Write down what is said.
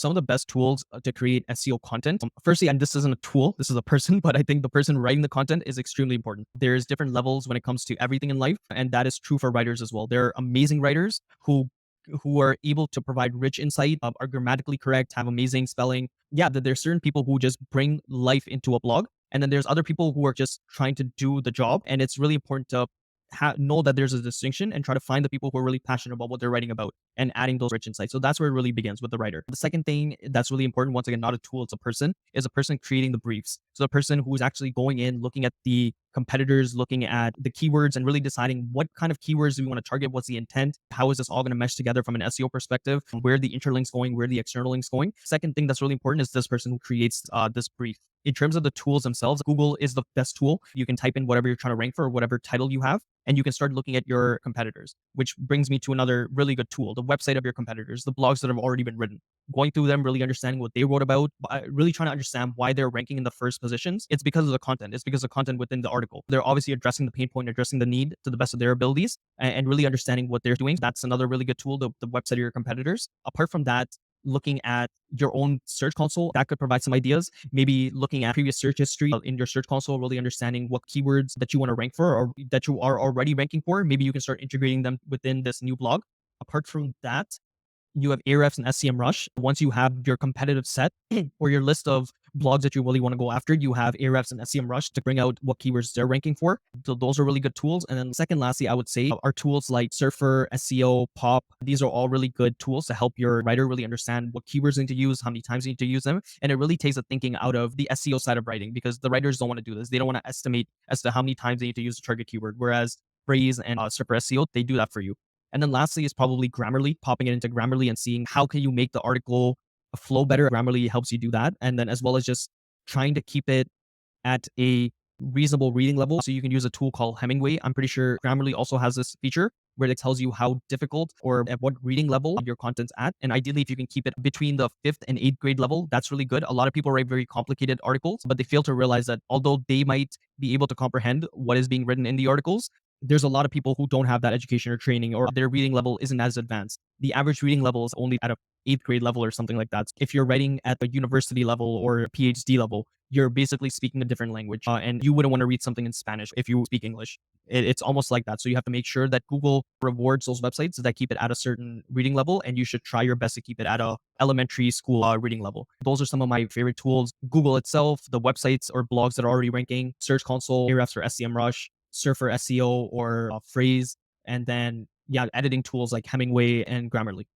some of the best tools to create SEO content. Firstly, and this isn't a tool, this is a person, but I think the person writing the content is extremely important. There's different levels when it comes to everything in life, and that is true for writers as well. There are amazing writers who are able to provide rich insight, are grammatically correct, have amazing spelling. Yeah, there's certain people who just bring life into a blog. And then there's other people who are just trying to do the job. And it's really important to know that there's a distinction and try to find the people who are really passionate about what they're writing about and adding those rich insights. So that's where it really begins with the writer. The second thing that's really important, once again, not a tool, it's a person, is a person creating the briefs. So the person who is actually going in, looking at the competitors, looking at the keywords and really deciding what kind of keywords do we want to target, what's the intent, how is this all going to mesh together from an SEO perspective, where the interlinks going, where the external links going. Second thing that's really important is this person who creates this brief. In terms of the tools themselves, Google is the best tool. You can type in whatever you're trying to rank for, whatever title you have, and you can start looking at your competitors, which brings me to another really good tool, the website of your competitors, the blogs that have already been written. Going through them, really understanding what they wrote about, really trying to understand why they're ranking in the first positions. It's because of the content. It's because of the content within the article. They're obviously addressing the pain point, addressing the need to the best of their abilities, and really understanding what they're doing. That's another really good tool, the website of your competitors. Apart from that, looking at your own search console, that could provide some ideas. Maybe looking at previous search history in your search console, really understanding what keywords that you want to rank for or that you are already ranking for. Maybe you can start integrating them within this new blog. Apart from that, you have Ahrefs and SEMrush. Once you have your competitive set or your list of blogs that you really want to go after, you have Ahrefs and SEMrush to bring out what keywords they're ranking for. So those are really good tools. And then second, lastly, I would say are tools like Surfer, SEO, Pop. These are all really good tools to help your writer really understand what keywords they need to use, how many times they need to use them. And it really takes the thinking out of the SEO side of writing because the writers don't want to do this. They don't want to estimate as to how many times they need to use the target keyword. Whereas Phrase and Surfer SEO, they do that for you. And then lastly is probably Grammarly, popping it into Grammarly and seeing how can you make the article flow better. Grammarly helps you do that. And then as well as just trying to keep it at a reasonable reading level. So you can use a tool called Hemingway. I'm pretty sure Grammarly also has this feature where it tells you how difficult or at what reading level your content's at. And ideally, if you can keep it between the 5th and 8th grade level, that's really good. A lot of people write very complicated articles, but they fail to realize that although they might be able to comprehend what is being written in the articles, there's a lot of people who don't have that education or training or their reading level isn't as advanced. The average reading level is only at a 8th grade level or something like that. If you're writing at the university level or a PhD level, you're basically speaking a different language and you wouldn't want to read something in Spanish if you speak English. It's almost like that. So you have to make sure that Google rewards those websites that keep it at a certain reading level, and you should try your best to keep it at a elementary school reading level. Those are some of my favorite tools. Google itself, the websites or blogs that are already ranking, Search Console, Ahrefs or SEMrush, Surfer SEO or Phrase, and then editing tools like Hemingway and Grammarly.